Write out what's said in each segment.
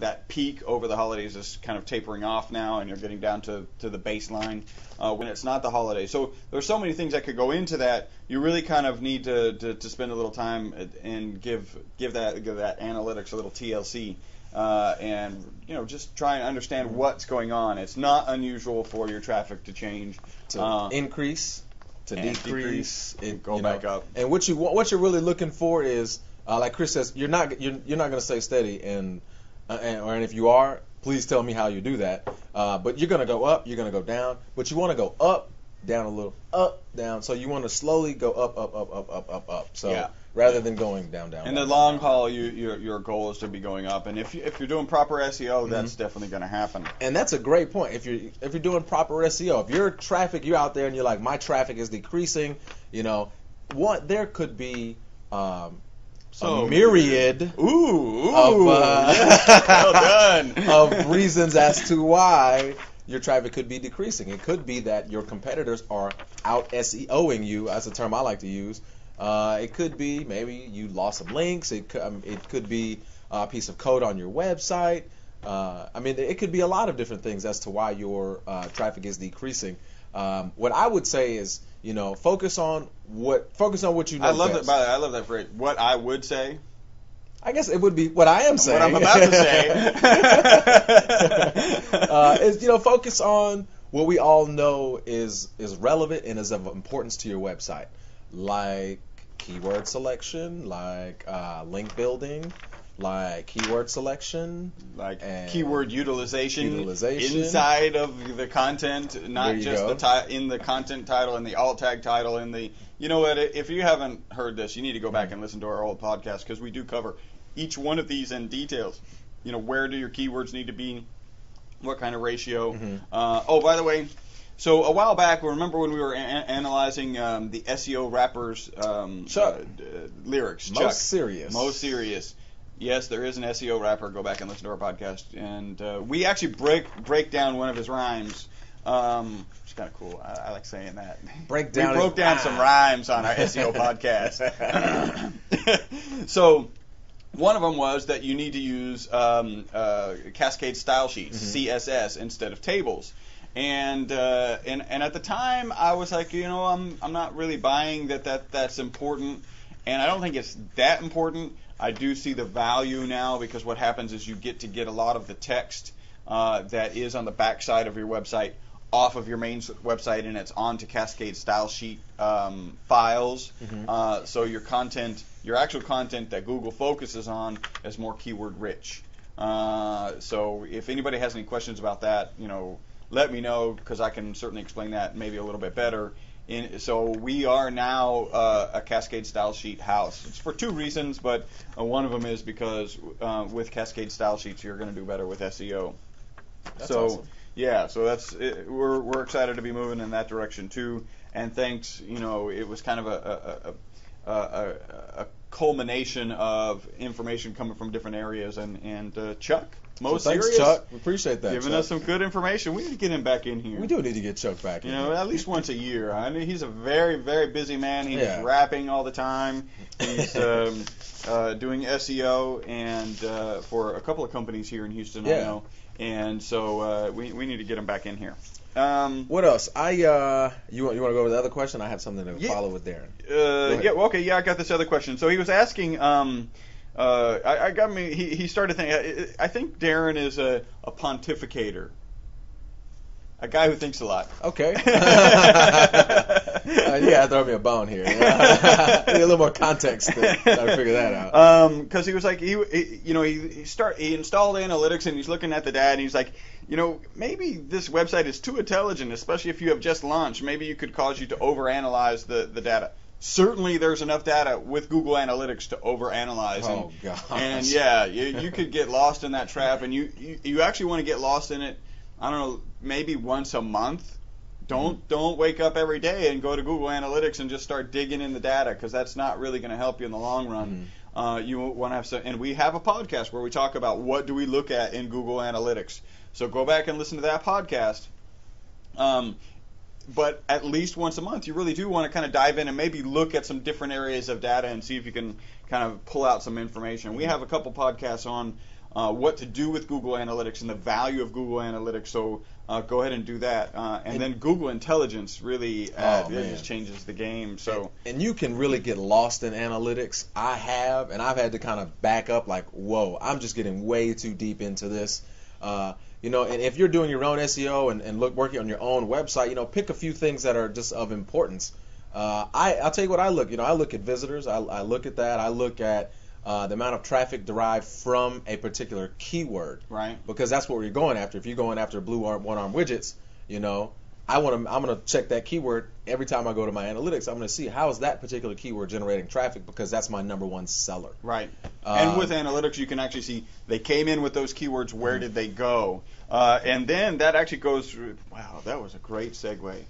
that peak over the holidays is kind of tapering off now, and you're getting down to the baseline when it's not the holidays. So there's so many things that could go into that. You really kind of need to spend a little time and give that analytics a little TLC. And just try and understand what's going on. It's not unusual for your traffic to change, to increase, to decrease, go back up. And what you're really looking for is, like Chris says, you're not going to stay steady, and if you are, please tell me how you do that. But you're going to go up, you're going to go down, but you want to go up, down a little, up, down. So you want to slowly go up, up, up, up, up, up, up. So. Yeah. Rather than going down, down. In the long haul, your goal is to be going up, and if you're doing proper SEO, that's definitely going to happen. And that's a great point. If you're doing proper SEO, if your traffic, you're out there and you're like, my traffic is decreasing, there could be a myriad well done. of reasons as to why your traffic could be decreasing. It could be that your competitors are out SEOing you, that's a term I like to use. It could be maybe you lost some links. It could be a piece of code on your website. It could be a lot of different things as to why your traffic is decreasing. What I would say is, focus on what you know. I love best. that. By the way, I love that phrase. What I would say. I guess it would be what I am saying. What I'm about to say. Is focus on what we all know is relevant and is of importance to your website, like keyword selection, like link building, like keyword selection, like keyword utilization inside of the content, not just in the content title and the alt tag title and the. You know what? If you haven't heard this, you need to go back and listen to our old podcast because we do cover each one of these in details. Where do your keywords need to be? What kind of ratio? By the way. So a while back, remember when we were analyzing the SEO rappers' lyrics? Most serious. Yes, there is an SEO rapper. Go back and listen to our podcast, and we actually break down one of his rhymes. It's kind of cool. I like saying that. We broke down some rhymes on our SEO podcast. So one of them was that you need to use Cascade Style Sheets, CSS, instead of tables. And at the time I was like, I'm not really buying that's important, and I don't think it's that important. I do see the value now because what happens is you get a lot of the text that is on the back side of your website off of your main website, and it's onto Cascade Style Sheet files. So your actual content that Google focuses on is more keyword rich. So if anybody has any questions about that, let me know because I can certainly explain that maybe a little bit better. So we are now a Cascade Style Sheet house. It's for two reasons, but one of them is because with Cascade Style Sheets you're going to do better with SEO. That's awesome. Yeah, so that's we're excited to be moving in that direction too. And thanks, it was kind of a culmination of information coming from different areas, and Chuck. Thanks, Chuck. We appreciate that. Giving us some good information. We need to get him back in here. We do need to get Chuck back in here. At least once a year. I mean, he's a very, very busy man. He's rapping all the time. He's doing SEO and for a couple of companies here in Houston, I know. And so we need to get him back in here. What else? You want to go over the other question? I have something to follow with Darren. I got this other question. So he was asking. He started thinking. I think Darren is a pontificator, a guy who thinks a lot. Okay. Throw me a bone here. Need a little more context to try to figure that out. Because he was like he installed analytics and he's looking at the data and he's like, maybe this website is too intelligent, especially if you have just launched. Maybe it could cause you to overanalyze the data. Certainly, there's enough data with Google Analytics to overanalyze. Oh, gosh. And you could get lost in that trap, and you actually want to get lost in it, I don't know, maybe once a month. Don't wake up every day and go to Google Analytics and just start digging in the data, because that's not really going to help you in the long run. You want to have some, and we have a podcast where we talk about what do we look at in Google Analytics. So go back and listen to that podcast. But at least once a month, you really do want to kind of dive in and maybe look at some different areas of data and see if you can kind of pull out some information. We have a couple podcasts on what to do with Google Analytics and the value of Google Analytics. So go ahead and do that. And then Google Intelligence really it just changes the game. So and you can really get lost in analytics. I've had to kind of back up like, whoa, I'm just getting way too deep into this. And if you're doing your own SEO and working on your own website, pick a few things that are just of importance. I'll tell you what I look. I look at visitors. I look at that. I look at the amount of traffic derived from a particular keyword. Right. Because that's what you're going after. If you're going after blue one-arm widgets, I'm gonna check that keyword every time I go to my analytics. I'm gonna see how is that particular keyword generating traffic, because that's my number one seller. Right. And with analytics, you can actually see they came in with those keywords. Where did they go? And then that actually goes through. Wow, that was a great segue.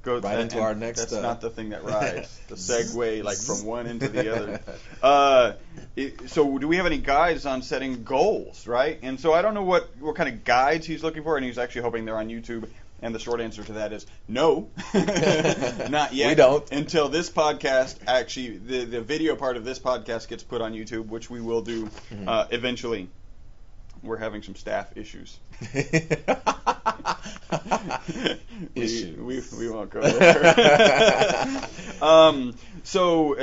Right into our next. That's not the thing that rides. The segue, like from one into the other. So, do we have any guides on setting goals? Right. And so I don't know what kind of guides he's looking for, and he's actually hoping they're on YouTube. And the short answer to that is no, not yet. We don't. Until this podcast, actually, the video part of this podcast gets put on YouTube, which we will do eventually. We're having some staff issues. We won't go there. So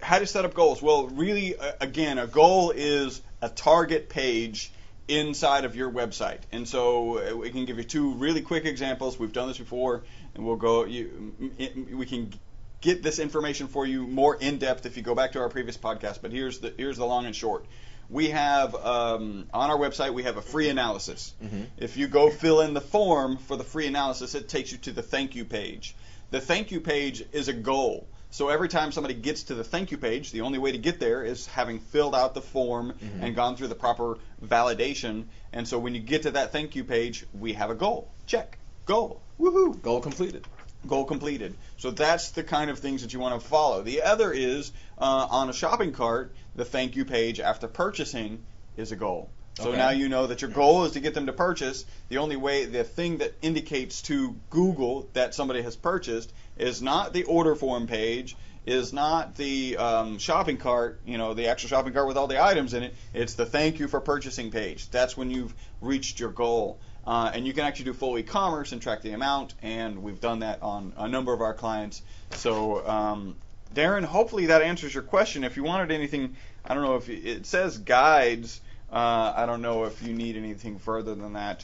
how to set up goals? Well, really, again, a goal is a target page inside of your website. And so we can give you two really quick examples. We've done this before, and we'll go. We can get this information for you more in depth if you go back to our previous podcast. But here's the long and short. We have on our website we have a free analysis. Mm-hmm. If you go fill in the form for the free analysis, it takes you to the thank you page. The thank you page is a goal. So every time somebody gets to the thank you page, the only way to get there is having filled out the form and gone through the proper validation. And so when you get to that thank you page, we have a goal. Check. Goal. Woohoo. Goal completed. Goal completed. So that's the kind of things that you want to follow. The other is on a shopping cart, the thank you page after purchasing is a goal. So now you know that your goal is to get them to purchase. The thing that indicates to Google that somebody has purchased is not the order form page, is not the shopping cart, the actual shopping cart with all the items in it. It's the thank you for purchasing page. That's when you've reached your goal. And you can actually do full e-commerce and track the amount, and we've done that on a number of our clients. So, Darren, hopefully that answers your question. If you wanted anything, I don't know if it says guides. I don't know if you need anything further than that.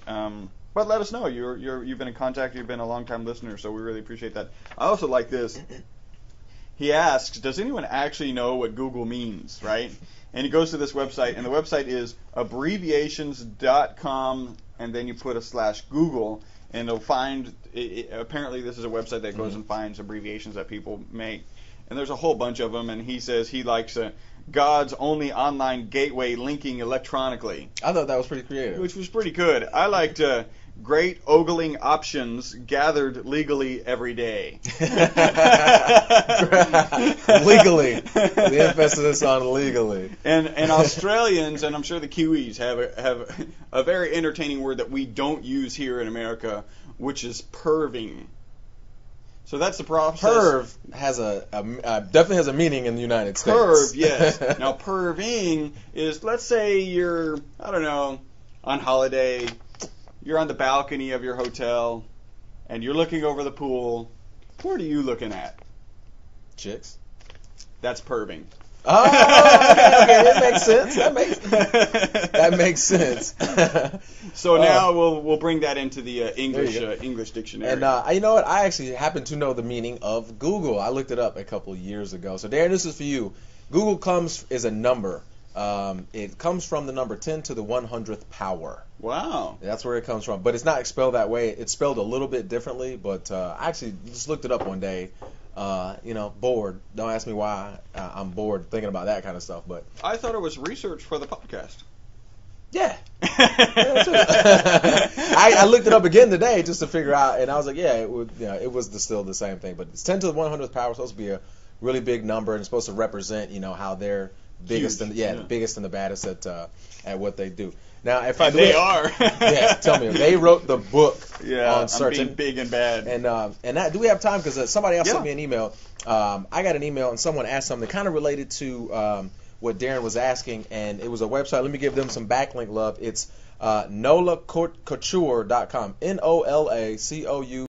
But let us know. You've been in contact. You've been a long-time listener, so we really appreciate that. I also like this. He asks, does anyone actually know what Google means, right? And he goes to this website, and the website is abbreviations.com, and then you put a /Google, and it'll find, apparently this is a website that goes and finds abbreviations that people make. And there's a whole bunch of them, and he says he likes God's only online gateway linking electronically. I thought that was pretty creative. Which was pretty good. I liked great ogling options gathered legally every day. Legally. The emphasis on legally. And Australians, and I'm sure the Kiwis, have a very entertaining word that we don't use here in America, which is perving. So that's the process. Perv has definitely has a meaning in the United States. Perv, yes. Now, perving is, let's say you're, I don't know, on holiday, you're on the balcony of your hotel, and you're looking over the pool. What are you looking at? Chicks. That's perving. Oh, okay, that makes sense. That makes sense. So now we'll bring that into the English dictionary. And you know what? I actually happen to know the meaning of Google. I looked it up a couple years ago. So Darren, this is for you. Google is a number. It comes from the number 10 to the 100th power. Wow. That's where it comes from. But it's not spelled that way. It's spelled a little bit differently. But I actually just looked it up one day. Bored. Don't ask me why. I'm bored thinking about that kind of stuff. But I thought it was research for the podcast. Yeah. I looked it up again today just to figure out, and I was like, yeah, it was still the same thing. But it's 10 to the 100th power. It's supposed to be a really big number, and it's supposed to represent, how they're biggest the biggest and the baddest at what they do. Now, if they are. Yeah, tell me. They wrote the book on searching. Being big and bad. And that, do we have time? Because somebody else sent me an email. I got an email, and someone asked something kind of related to what Darren was asking, and it was a website. Let me give them some backlink love. It's NolaCouture.com. NOLACOU